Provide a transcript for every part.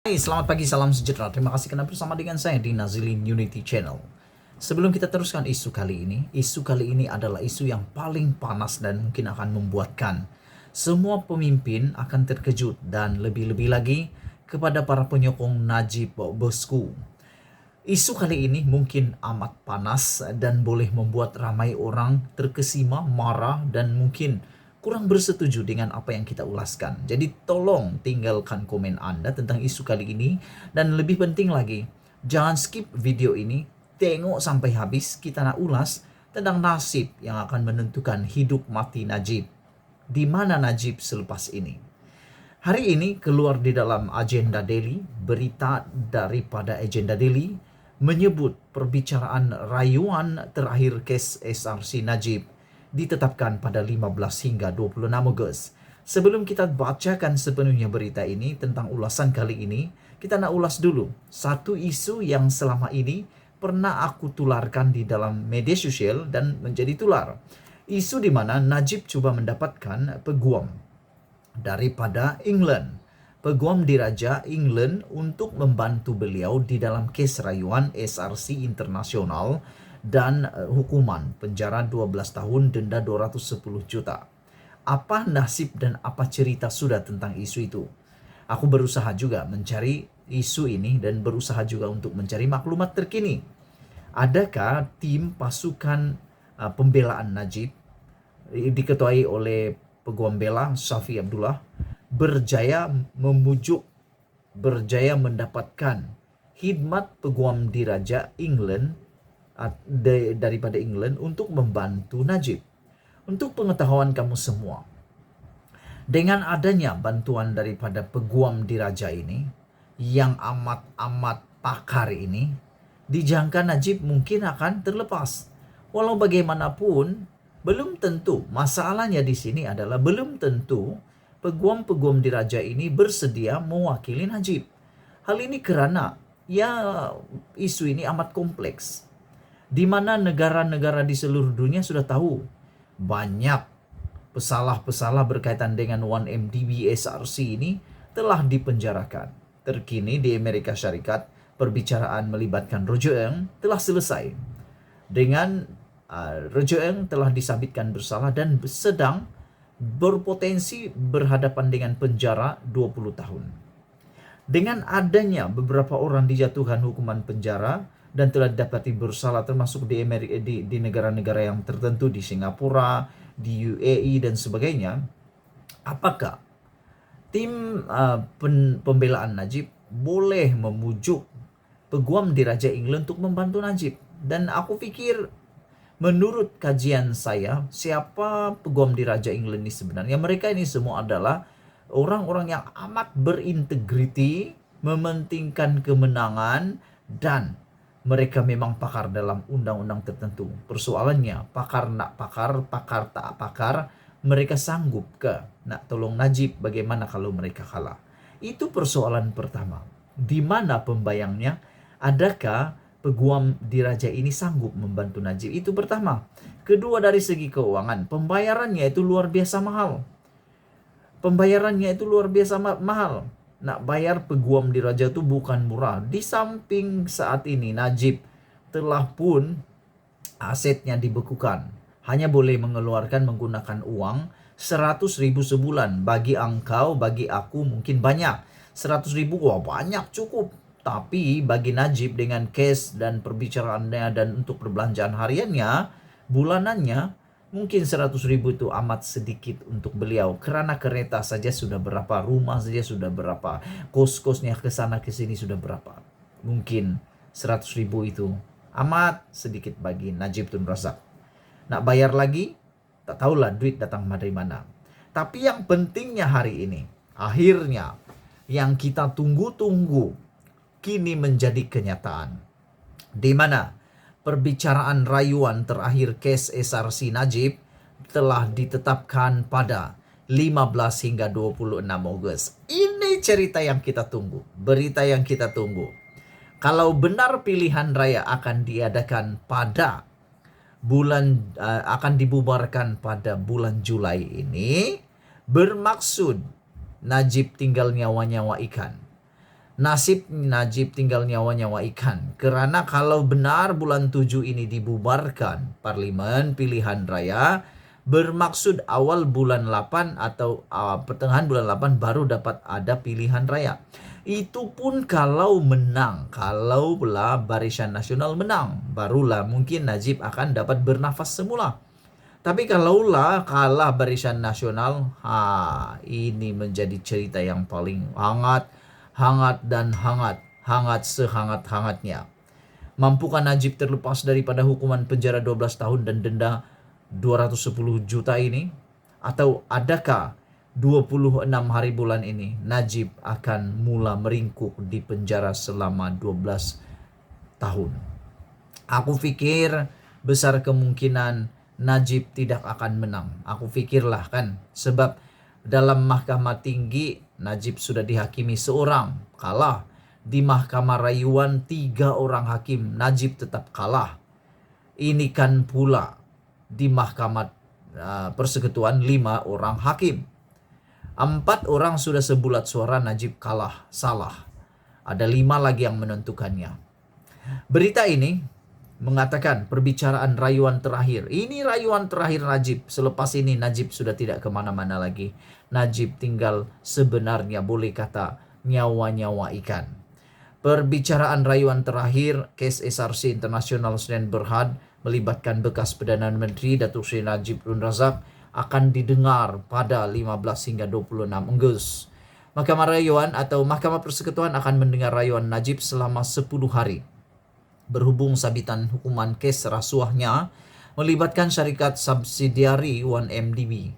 Hai, selamat pagi, salam sejahtera. Terima kasih karena bersama dengan saya di Nazilin Unity Channel. Sebelum kita teruskan isu kali ini adalah isu yang paling panas dan mungkin akan membuatkan semua pemimpin akan terkejut dan lebih-lebih lagi kepada para penyokong Najib Bosku. Isu kali ini mungkin amat panas dan boleh membuat ramai orang terkesima, marah, dan mungkin kurang bersetuju dengan apa yang kita ulaskan. Jadi tolong tinggalkan komen Anda tentang isu kali ini. Dan lebih penting lagi, jangan skip video ini, tengok sampai habis. Kita nak ulas tentang nasib yang akan menentukan hidup mati Najib. Di mana Najib selepas ini? Hari ini keluar di dalam Agenda Daily, berita daripada Agenda Daily menyebut perbicaraan rayuan terakhir kes SRC Najib ditetapkan pada 15 hingga 26 Ogos. Sebelum kita bacakan sepenuhnya berita ini tentang ulasan kali ini, kita nak ulas dulu satu isu yang selama ini pernah aku tularkan di dalam media sosial dan menjadi tular. Isu di mana Najib coba mendapatkan peguam daripada England. Peguam diraja England untuk membantu beliau di dalam kes rayuan SRC Internasional dan hukuman penjara 12 tahun, denda 210 juta. Apa nasib dan apa cerita sudah tentang isu itu? Aku berusaha juga mencari isu ini dan berusaha juga untuk mencari maklumat terkini. Adakah tim pasukan pembelaan Najib diketuai oleh peguam bela Syafi Abdullah berjaya mendapatkan khidmat peguam diraja England daripada England untuk membantu Najib. Untuk pengetahuan kamu semua, dengan adanya bantuan daripada peguam diraja ini yang amat pakar ini, dijangka Najib mungkin akan terlepas. Walau bagaimanapun, belum tentu. Masalahnya di sini adalah belum tentu peguam-peguam diraja ini bersedia mewakili Najib. Hal ini kerana isu ini amat kompleks, di mana negara-negara di seluruh dunia sudah tahu banyak pesalah-pesalah berkaitan dengan 1MDB SRC ini telah dipenjarakan. Terkini di Amerika Syarikat, perbicaraan melibatkan Roger Ng telah selesai. Dengan Roger Ng telah disabitkan bersalah dan sedang berpotensi berhadapan dengan penjara 20 tahun. Dengan adanya beberapa orang dijatuhkan hukuman penjara dan telah didapati bersalah, termasuk di negara-negara yang tertentu, di Singapura, di UAE dan sebagainya, apakah tim pembelaan Najib boleh memujuk peguam diraja England untuk membantu Najib? Dan aku pikir, menurut kajian saya, siapa peguam diraja England ini sebenarnya? Mereka ini semua adalah orang-orang yang amat berintegriti, mementingkan kemenangan, dan mereka memang pakar dalam undang-undang tertentu. Persoalannya, pakar nak pakar, pakar tak pakar, mereka sanggup ke nak tolong Najib bagaimana kalau mereka kalah? Itu persoalan pertama. Di mana pembayangnya? Adakah peguam diraja ini sanggup membantu Najib? Itu pertama. Kedua, dari segi keuangan, pembayarannya itu luar biasa mahal. Nak bayar peguam diraja itu bukan murah. Di samping saat ini Najib telah pun asetnya dibekukan. Hanya boleh mengeluarkan menggunakan uang 100.000 sebulan. Bagi engkau, bagi aku mungkin banyak. 100.000, wah banyak, cukup. Tapi bagi Najib dengan cash dan perbicaraannya dan untuk perbelanjaan hariannya, bulanannya, mungkin 100.000 itu amat sedikit untuk beliau. Kerana kereta saja sudah berapa, rumah saja sudah berapa, kos-kosnya ke sana ke sini sudah berapa. Mungkin 100.000 itu amat sedikit bagi Najib Tun Razak. Nak bayar lagi, tak tahulah duit datang dari mana. Tapi yang pentingnya hari ini, akhirnya yang kita tunggu-tunggu kini menjadi kenyataan. Di mana perbicaraan rayuan terakhir kes SRC Najib telah ditetapkan pada 15 hingga 26 Ogos. Ini cerita yang kita tunggu, berita yang kita tunggu. Kalau benar pilihan raya akan diadakan pada akan dibubarkan pada bulan Julai ini, bermaksud Najib tinggal nyawa-nyawa ikan. nasib Najib tinggal nyawa-nyawa ikan. Karena kalau benar bulan 7 ini dibubarkan parlimen pilihan raya, bermaksud awal bulan 8 atau pertengahan bulan 8 baru dapat ada pilihan raya. Itu pun kalau menang, kalaulah Barisan Nasional menang, barulah mungkin Najib akan dapat bernafas semula. Tapi kalaulah kalah Barisan Nasional, ini menjadi cerita yang paling hangat sehangat-hangatnya. Mampukah Najib terlepas daripada hukuman penjara 12 tahun dan denda 210 juta ini? Atau adakah 26 hari bulan ini Najib akan mula meringkuk di penjara selama 12 tahun? Aku pikir besar kemungkinan Najib tidak akan menang. Aku pikirlah kan, sebab dalam Mahkamah Tinggi Najib sudah dihakimi seorang, kalah. Di Mahkamah Rayuan 3 orang hakim, Najib tetap kalah. Ini kan pula di Mahkamah Persekutuan 5 orang hakim. 4 orang sudah sebulat suara Najib kalah, salah. Ada 5 lagi yang menentukannya. Berita ini mengatakan perbicaraan rayuan terakhir. Ini rayuan terakhir Najib. Selepas ini Najib sudah tidak kemana-mana lagi. Najib tinggal sebenarnya boleh kata nyawa-nyawa ikan. Perbicaraan rayuan terakhir kes SRC Internasional Senin Berhad melibatkan bekas Perdana Menteri Datuk Seri Najib Tun Razak akan didengar pada 15 hingga 26 Ogos. Mahkamah Rayuan atau Mahkamah Persekutuan akan mendengar rayuan Najib selama 10 hari. Berhubung sabitan hukuman kes rasuahnya melibatkan syarikat subsidiari 1MDB.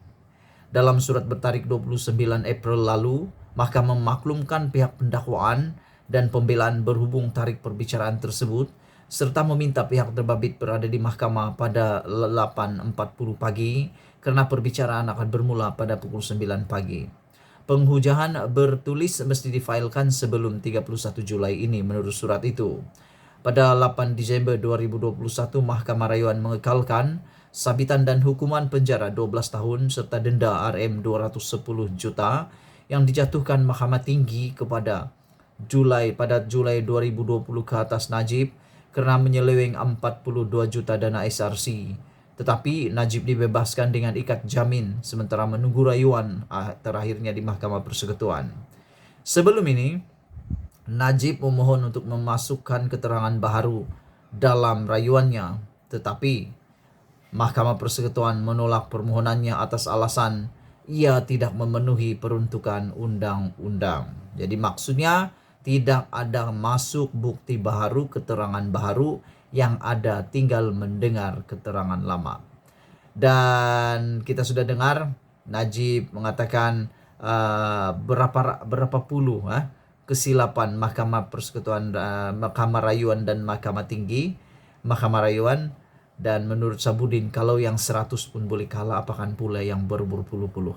Dalam surat bertarikh 29 April lalu, Mahkamah memaklumkan pihak pendakwaan dan pembelaan berhubung tarik perbicaraan tersebut, serta meminta pihak terbabit berada di mahkamah pada 8.40 pagi karena perbicaraan akan bermula pada pukul 9 pagi. Penghujahan bertulis mesti difailkan sebelum 31 Julai ini menurut surat itu. Pada 8 Desember 2021, Mahkamah Rayuan mengekalkan sabitan dan hukuman penjara 12 tahun serta denda RM 210 juta yang dijatuhkan Mahkamah Tinggi pada Julai 2020 ke atas Najib kerana menyeleweng 42 juta dana SRC. Tetapi Najib dibebaskan dengan ikat jamin sementara menunggu rayuan terakhirnya di Mahkamah Persekutuan. Sebelum ini, Najib memohon untuk memasukkan keterangan baharu dalam rayuannya, tetapi Mahkamah Persekutuan menolak permohonannya atas alasan ia tidak memenuhi peruntukan undang-undang. Jadi maksudnya tidak ada masuk bukti baharu, keterangan baharu, yang ada tinggal mendengar keterangan lama. Dan kita sudah dengar Najib mengatakan berapa puluh kesilapan Mahkamah Persekutuan, Mahkamah Rayuan dan Mahkamah Tinggi, Mahkamah Rayuan, dan menurut Sabudin kalau yang 100 pun boleh kalah, apakan pula yang berpuluh-puluh.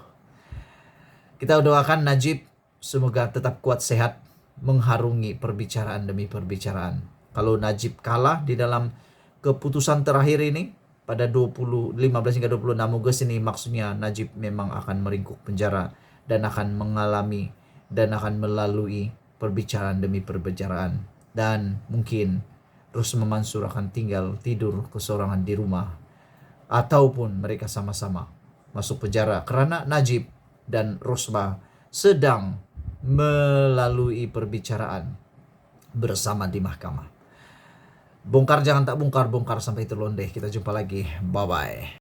Kita doakan Najib semoga tetap kuat sehat mengharungi perbicaraan demi perbicaraan. Kalau Najib kalah di dalam keputusan terakhir ini pada 15 hingga 26 Ogos ini, maksudnya Najib memang akan meringkuk penjara dan akan mengalami dan akan melalui perbicaraan demi perbicaraan, dan mungkin Rusma Mansur akan tinggal tidur kesorangan di rumah ataupun mereka sama-sama masuk penjara kerana Najib dan Rusma sedang melalui perbicaraan bersama di mahkamah. Bongkar jangan tak bongkar, bongkar sampai terlondeh. Kita jumpa lagi, bye bye.